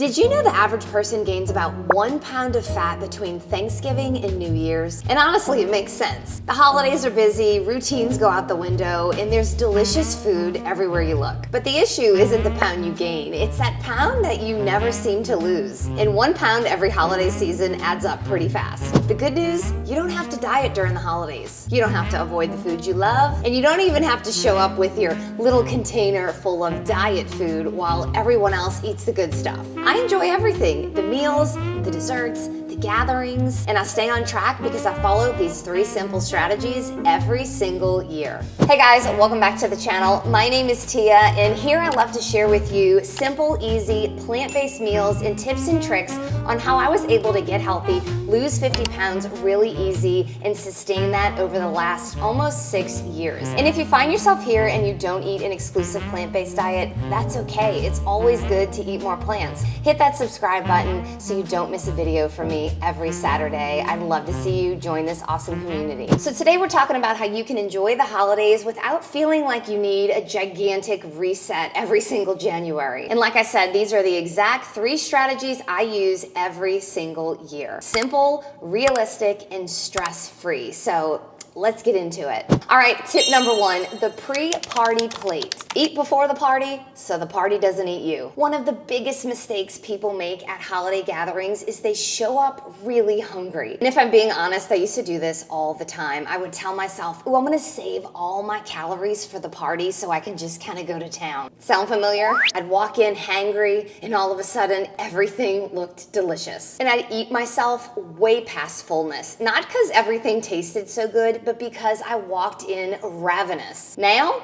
Did you know the average person gains about 1 pound of fat between Thanksgiving and New Year's? And honestly, it makes sense. The holidays are busy, routines go out the window, and there's delicious food everywhere you look. But the issue isn't the pound you gain, it's that pound that you never seem to lose. And 1 pound every holiday season adds up pretty fast. The good news, you don't have to diet during the holidays. You don't have to avoid the food you love, and you don't even have to show up with your little container full of diet food while everyone else eats the good stuff. I enjoy everything, the meals, the desserts, the gatherings, and I stay on track because I follow these 3 simple strategies every single year. Hey guys, welcome back to the channel. My name is Tia, and here I love to share with you simple, easy, plant-based meals and tips and tricks on how I was able to get healthy, lose 50 pounds really easy, and sustain that over the last almost 6 years. And if you find yourself here and you don't eat an exclusive plant-based diet, that's okay. It's always good to eat more plants. Hit that subscribe button so you don't miss a video from me every Saturday. I'd love to see you join this awesome community. So today we're talking about how you can enjoy the holidays without feeling like you need a gigantic reset every single January. And like I said, these are the exact 3 strategies I use every single year. Simple, realistic, and stress-free. So let's get into it. All right, tip number 1, the pre-party plate. Eat before the party so the party doesn't eat you. One of the biggest mistakes people make at holiday gatherings is they show up really hungry. And if I'm being honest, I used to do this all the time. I would tell myself, oh, I'm gonna save all my calories for the party so I can just kind of go to town. Sound familiar? I'd walk in hangry and all of a sudden everything looked delicious. And I'd eat myself way past fullness. Not because everything tasted so good, but because I walked in ravenous. Now,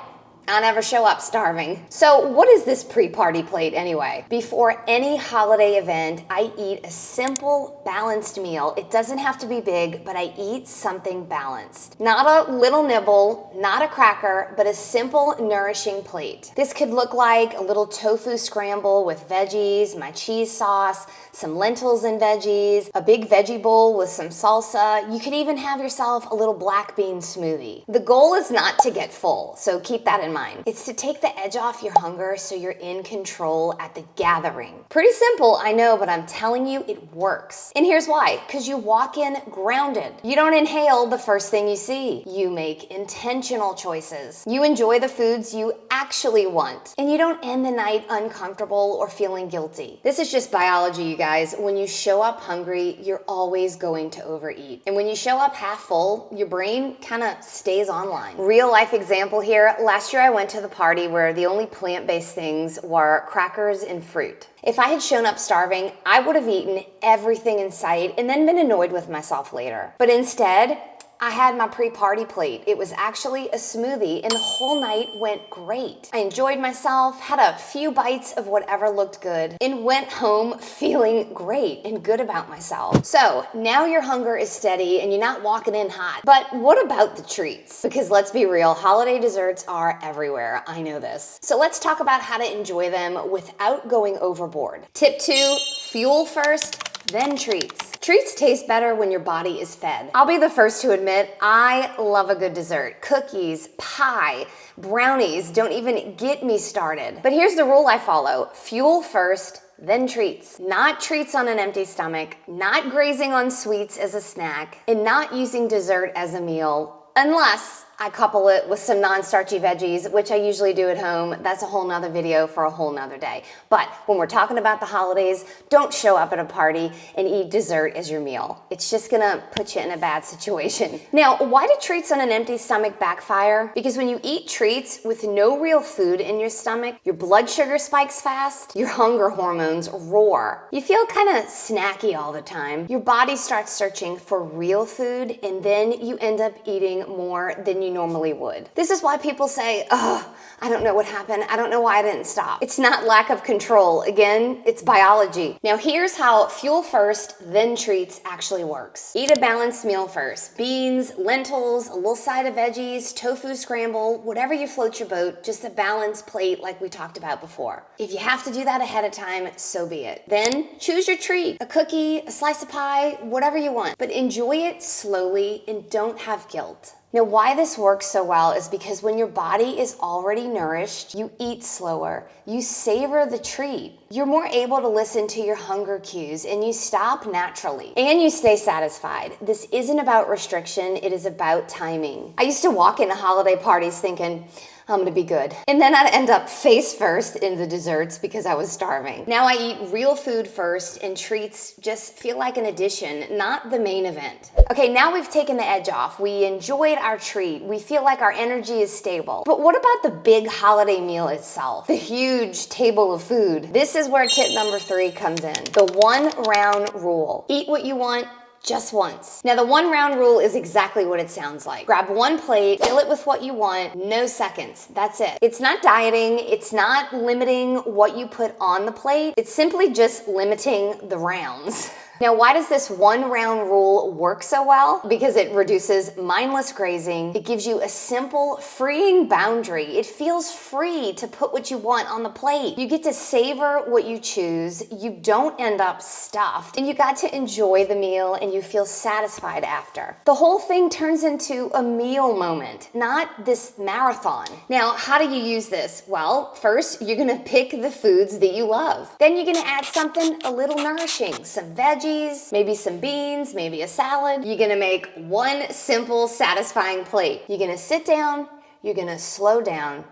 I never show up starving. So what is this pre-party plate anyway? Before any holiday event, I eat a simple, balanced meal. It doesn't have to be big, but I eat something balanced. Not a little nibble, not a cracker, but a simple, nourishing plate. This could look like a little tofu scramble with veggies, my cheese sauce, some lentils and veggies, a big veggie bowl with some salsa. You could even have yourself a little black bean smoothie. The goal is not to get full, so keep that in mind. It's to take the edge off your hunger so you're in control at the gathering. Pretty simple, I know, but I'm telling you, it works. And here's why, because you walk in grounded. You don't inhale the first thing you see. You make intentional choices. You enjoy the foods you actually want. And you don't end the night uncomfortable or feeling guilty. This is just biology, you guys. When you show up hungry, you're always going to overeat. And when you show up half full, your brain kind of stays online. Real life example here, last year I went to the party where the only plant-based things were crackers and fruit. If I had shown up starving, I would have eaten everything in sight and then been annoyed with myself later. But instead, I had my pre-party plate. It was actually a smoothie and the whole night went great. I enjoyed myself, had a few bites of whatever looked good, and went home feeling great and good about myself. So now your hunger is steady and you're not walking in hot. But what about the treats? Because let's be real, holiday desserts are everywhere. I know this. So let's talk about how to enjoy them without going overboard. Tip 2, fuel first, then treats. Treats taste better when your body is fed. I'll be the first to admit, I love a good dessert. Cookies, pie, brownies, don't even get me started. But here's the rule I follow. Fuel first, then treats. Not treats on an empty stomach, not grazing on sweets as a snack, and not using dessert as a meal, unless I couple it with some non-starchy veggies, which I usually do at home. That's a whole nother video for a whole nother day. But when we're talking about the holidays, don't show up at a party and eat dessert as your meal. It's just gonna put you in a bad situation. Now, why do treats on an empty stomach backfire? Because when you eat treats with no real food in your stomach, your blood sugar spikes fast, your hunger hormones roar. You feel kind of snacky all the time. Your body starts searching for real food, and then you end up eating more than you normally would. This is why people say, oh, I don't know what happened. I don't know why I didn't stop. It's not lack of control. Again, it's biology. Now here's how fuel first, then treats actually works. Eat a balanced meal first. Beans, lentils, a little side of veggies, tofu scramble, whatever you float your boat, just a balanced plate like we talked about before. If you have to do that ahead of time, so be it. Then choose your treat, a cookie, a slice of pie, whatever you want, but enjoy it slowly and don't have guilt. Now, why this works so well is because when your body is already nourished, you eat slower, you savor the treat. You're more able to listen to your hunger cues and you stop naturally. And you stay satisfied. This isn't about restriction, it is about timing. I used to walk into holiday parties thinking, I'm gonna be good. And then I'd end up face first in the desserts because I was starving. Now I eat real food first and treats just feel like an addition, not the main event. Okay, now we've taken the edge off. We enjoyed our treat. We feel like our energy is stable. But what about the big holiday meal itself? The huge table of food. This is where tip number 3 comes in. The 1 round rule. Eat what you want, just once. Now the 1 round rule is exactly what it sounds like. Grab 1 plate, fill it with what you want, no seconds, that's it. It's not dieting, it's not limiting what you put on the plate, it's simply just limiting the rounds. Now, why does this 1 round rule work so well? Because it reduces mindless grazing. It gives you a simple, freeing boundary. It feels free to put what you want on the plate. You get to savor what you choose. You don't end up stuffed. And you got to enjoy the meal and you feel satisfied after. The whole thing turns into a meal moment, not this marathon. Now, how do you use this? Well, first, you're gonna pick the foods that you love. Then you're gonna add something a little nourishing, some veggies, maybe some beans, maybe a salad. You're gonna make 1 simple, satisfying plate. You're gonna sit down, you're gonna slow down,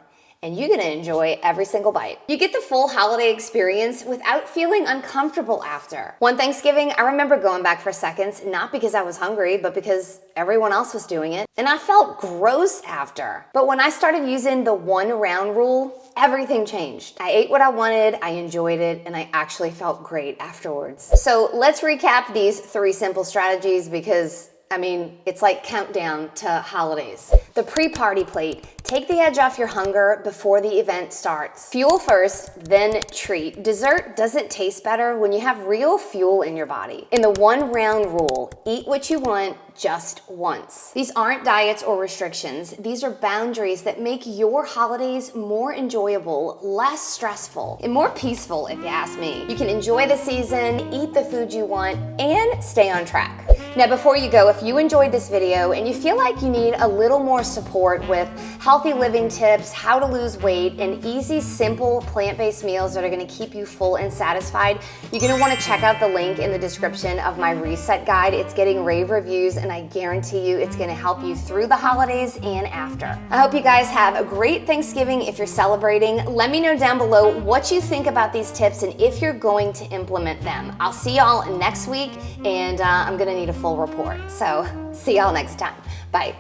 and you're gonna enjoy every single bite. You get the full holiday experience without feeling uncomfortable after. One Thanksgiving, I remember going back for seconds, not because I was hungry, but because everyone else was doing it, and I felt gross after. But when I started using the 1 round rule, everything changed. I ate what I wanted, I enjoyed it, and I actually felt great afterwards. So let's recap these 3 simple strategies because I mean, it's like countdown to holidays. The pre-party plate. Take the edge off your hunger before the event starts. Fuel first, then treat. Dessert doesn't taste better when you have real fuel in your body. In the 1 round rule, eat what you want just once. These aren't diets or restrictions. These are boundaries that make your holidays more enjoyable, less stressful, and more peaceful if you ask me. You can enjoy the season, eat the food you want, and stay on track. Now before you go, if you enjoyed this video and you feel like you need a little more support with healthy living tips, how to lose weight, and easy, simple plant-based meals that are gonna keep you full and satisfied, you're gonna wanna check out the link in the description of my reset guide. It's getting rave reviews and I guarantee you it's gonna help you through the holidays and after. I hope you guys have a great Thanksgiving if you're celebrating. Let me know down below what you think about these tips and if you're going to implement them. I'll see y'all next week and I'm gonna need a full report. So see y'all next time. Bye.